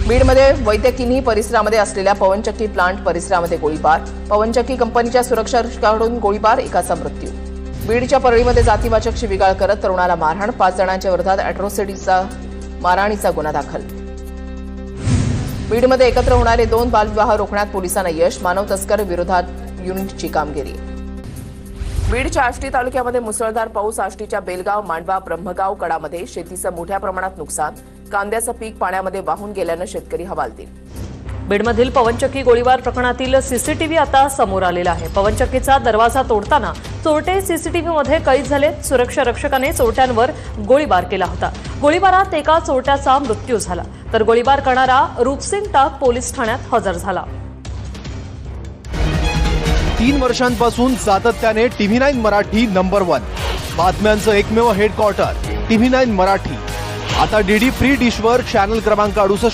बीडमध्ये वैद्यकीय परिसरामध्ये असलेल्या पवनचक्की प्लांट परिसरामध्ये गोळीबार। पवनचक्की कंपनीच्या सुरक्षारक्षकाकडून गोळीबार, एकाचा मृत्यू। बीडच्या परळीमध्ये जातीवाचक शिवीगाळ करत तरुणाला मारहाण, 5 जणांच्या विरोधात अॅट्रॉसिटीचा मारहाणीचा गुन्हा दाखल। बीडमध्ये एकत्र होणारे 2 बालविवाह रोखण्यात पोलिसांना यश, मानव तस्कर विरोधात युनिटची कामगिरी। बीडच्या आष्टी तालुक्यामध्ये मुसळधार पाऊस, आष्टीच्या बेलगाव, मांडवा, ब्रह्मगाव कडामध्ये शेतीचं मोठ्या प्रमाणात नुकसान, कांद्याचं पीक पाण्यामध्ये वाहून गेल्यानं शेतकरी हवालदिल। बीडमधील पवनचक्की गोळीबार प्रकरणातील सीसीटीव्ही आता समोर आलेला आहे। पवनचक्कीचा दरवाजा तोडताना चोरटे सीसीटीव्हीमध्ये कैद झाले। सुरक्षा रक्षकाने चोरट्यांवर गोळीबार केला होता। गोळीबारात एका चोरट्याचा मृत्यू झाला, तर गोळीबार करणारा रूपसिंग टाक पोलीस ठाण्यात हजर झाला। 3 वर्षांपासून सातत्याने TV9 मराठी नंबर 1 बातम्यांचं एकमेव हेडक्वार्टर TV9 मराठी। आता DD फ्री डिशवर चॅनल क्रमांक 68